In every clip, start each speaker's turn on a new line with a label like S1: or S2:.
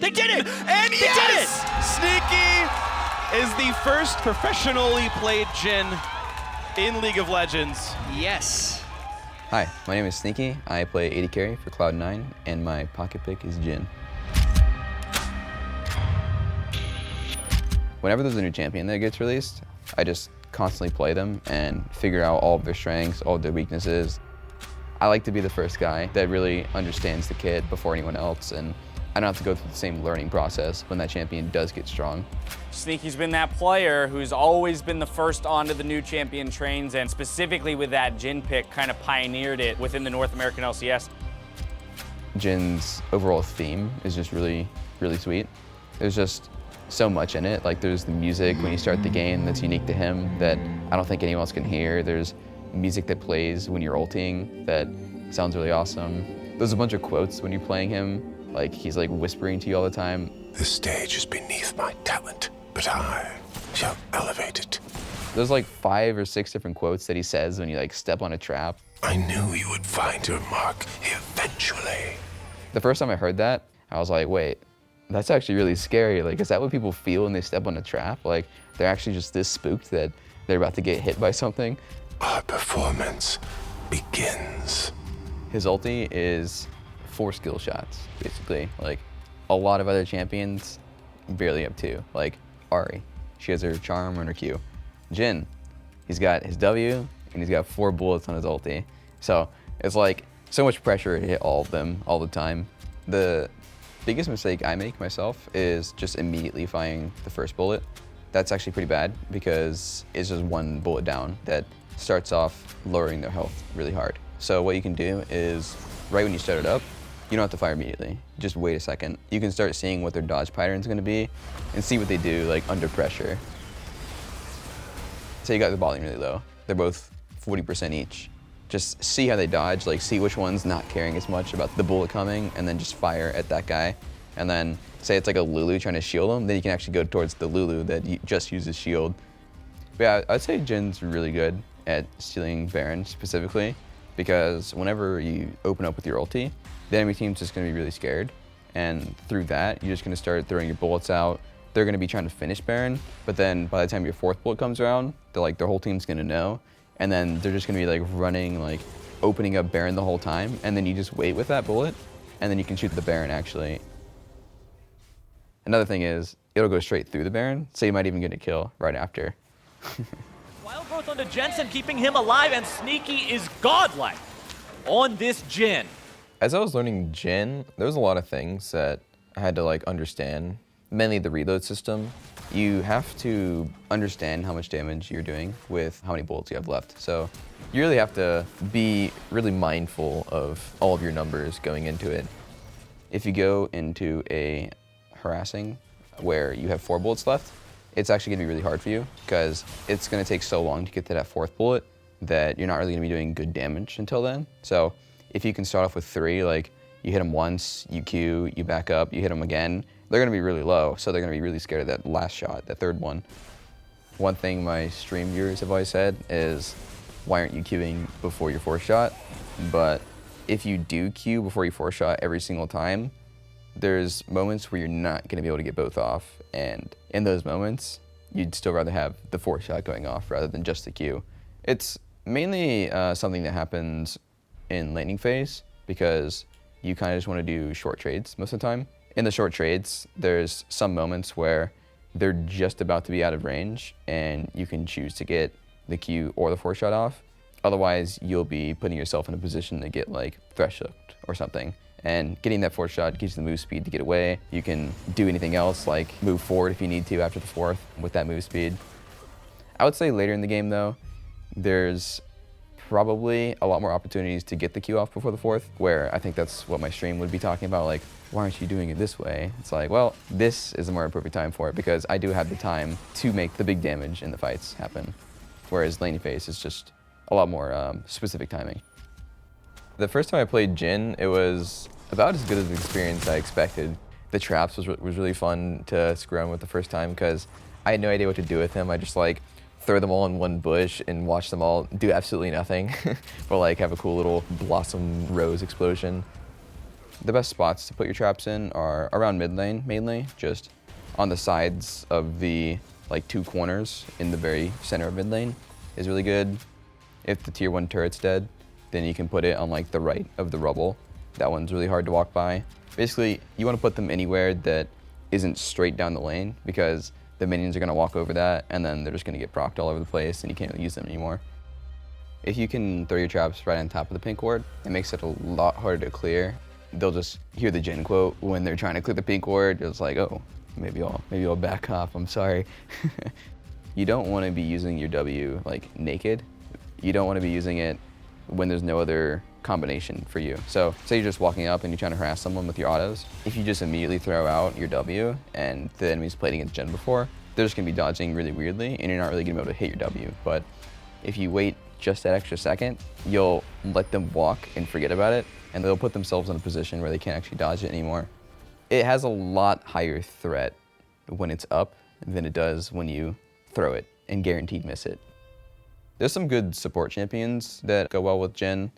S1: They did it!
S2: And
S1: they
S2: yes!
S1: did it!
S2: Sneaky is the first professionally played Jhin in League of Legends.
S1: Yes.
S3: Hi, my name is Sneaky. I play AD carry for Cloud9, and my pocket pick is Jhin. Whenever there's a new champion that gets released, I just constantly play them and figure out all of their strengths, all of their weaknesses. I like to be the first guy that really understands the kit before anyone else, and I don't have to go through the same learning process when that champion does get strong.
S4: Sneaky's been that player who's always been the first onto the new champion trains, and specifically with that Jhin pick, kind of pioneered it within the North American LCS.
S3: Jhin's overall theme is just really, really sweet. There's just so much in it. Like, there's the music when you start the game that's unique to him that I don't think anyone else can hear. There's music that plays when you're ulting that sounds really awesome. There's a bunch of quotes when you're playing him. Like, he's like whispering to you all the time.
S5: This stage is beneath my talent, but I shall elevate it.
S3: There's like 5 or 6 different quotes that he says when you like step on a trap.
S5: I knew you would find your mark eventually.
S3: The first time I heard that, I was like, wait, that's actually really scary. Like, is that what people feel when they step on a trap? Like, they're actually just this spooked that they're about to get hit by something?
S5: Our performance begins.
S3: His ulti is 4 skill shots, basically. Like, a lot of other champions barely have 2. Like, Ahri, she has her charm and her Q. Jhin, he's got his W, and he's got 4 bullets on his ulti. So, it's like, so much pressure to hit all of them all the time. The biggest mistake I make myself is just immediately firing the first bullet. That's actually pretty bad because it's just 1 bullet down that starts off lowering their health really hard. So what you can do is, right when you start it up, you don't have to fire immediately. Just wait a second. You can start seeing what their dodge pattern is going to be and see what they do like under pressure. So you got the volume really low. They're both 40% each. Just see how they dodge, like see which one's not caring as much about the bullet coming, and then just fire at that guy. And then say it's like a Lulu trying to shield him, then you can actually go towards the Lulu that just uses shield. But yeah, I'd say Jin's really good at stealing Baron specifically, because whenever you open up with your ulti, the enemy team's just gonna be really scared. And through that, you're just gonna start throwing your bullets out. They're gonna be trying to finish Baron, but then by the time your 4th bullet comes around, their whole team's gonna know. And then they're just gonna be like running, like opening up Baron the whole time. And then you just wait with that bullet, and then you can shoot the Baron actually. Another thing is, it'll go straight through the Baron, so you might even get a kill right after.
S1: Wild growth onto Jensen, keeping him alive, and Sneaky is godlike on this Jhin.
S6: As I was learning Jhin, there was a lot of things that I had to like understand, mainly the reload system. You have to understand how much damage you're doing with how many bullets you have left. So you really have to be really mindful of all of your numbers going into it. If you go into a harassing where you have 4 bullets left, it's actually gonna be really hard for you because it's gonna take so long to get to that 4th bullet that you're not really gonna be doing good damage until then. So if you can start off with 3, like you hit them once, you Q, you back up, you hit them again, they're gonna be really low, so they're gonna be really scared of that last shot, that 3rd one. One thing my stream viewers have always said is, why aren't you queuing before your 4th shot? But if you do queue before your 4th shot every single time, there's moments where you're not gonna be able to get both off, and in those moments, you'd still rather have the 4th shot going off rather than just the Q. It's mainly something that happens in laning phase because you kind of just want to do short trades most of the time. In the short trades, there's some moments where they're just about to be out of range and you can choose to get the Q or the 4th shot off. Otherwise, you'll be putting yourself in a position to get like thresh hooked or something. And getting that 4th shot gives you the move speed to get away. You can do anything else, like move forward if you need to after the 4th with that move speed. I would say later in the game though, there's probably a lot more opportunities to get the Q off before the 4th, where I think that's what my stream would be talking about, like, why aren't you doing it this way? It's like, well, this is a more appropriate time for it because I do have the time to make the big damage in the fights happen. Whereas laning phase is just a lot more specific timing. The first time I played Jhin, it was about as good of an experience I expected. The traps was really fun to screw around with the first time because I had no idea what to do with them. I just like throw them all in one bush and watch them all do absolutely nothing, but like have a cool little blossom rose explosion.
S3: The best spots to put your traps in are around mid lane, mainly, just on the sides of the like 2 corners in the very center of mid lane is really good. If the tier 1 turret's dead, then you can put it on like the right of the rubble. That one's really hard to walk by. Basically, you want to put them anywhere that isn't straight down the lane, because the minions are going to walk over that and then they're just going to get procced all over the place and you can't really use them anymore. If you can throw your traps right on top of the pink ward, it makes it a lot harder to clear. They'll just hear the Jhin quote when they're trying to clear the pink ward. It's like, oh, maybe I'll back off, I'm sorry. You don't want to be using your W like naked. You don't want to be using it when there's no other combination for you. So say you're just walking up and you're trying to harass someone with your autos. If you just immediately throw out your W and the enemy's played against Jhin before, they're just going to be dodging really weirdly and you're not really going to be able to hit your W. But if you wait just that extra second, you'll let them walk and forget about it, and they'll put themselves in a position where they can't actually dodge it anymore. It has a lot higher threat when it's up than it does when you throw it and guaranteed miss it. There's some good support champions that go well with Jhin.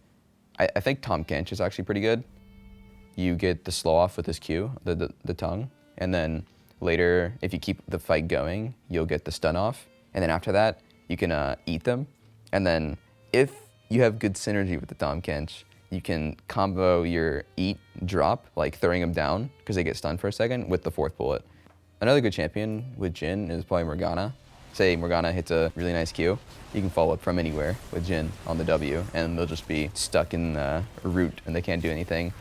S3: I think Tahm Kench is actually pretty good. You get the slow off with his Q, the tongue, and then later, if you keep the fight going, you'll get the stun off, and then after that, you can eat them. And then if you have good synergy with the Tahm Kench, you can combo your eat drop, like throwing them down because they get stunned for a second, with the 4th bullet. Another good champion with Jhin is probably Morgana. Say Morgana hits a really nice Q, you can follow up from anywhere with Jhin on the W, and they'll just be stuck in the root and they can't do anything.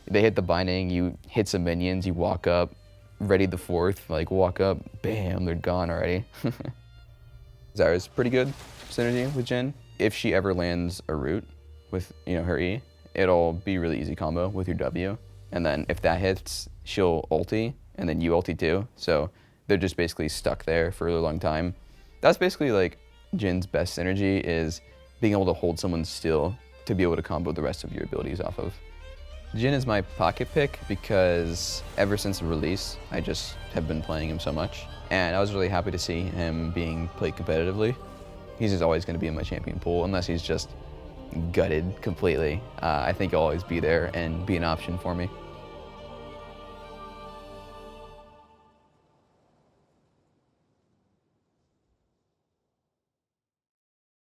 S3: They hit the binding, you hit some minions, you walk up, ready the 4th, like walk up, bam, they're gone already. Zara's pretty good synergy with Jhin. If she ever lands a root with her E, it'll be really easy combo with your W. And then if that hits, she'll ulti, and then you ulti too. So they're just basically stuck there for a really long time. That's basically like Jin's best synergy, is being able to hold someone still to be able to combo the rest of your abilities off of. Jhin is my pocket pick because ever since the release, I just have been playing him so much. And I was really happy to see him being played competitively. He's just always going to be in my champion pool unless he's just gutted completely. I think he'll always be there and be an option for me.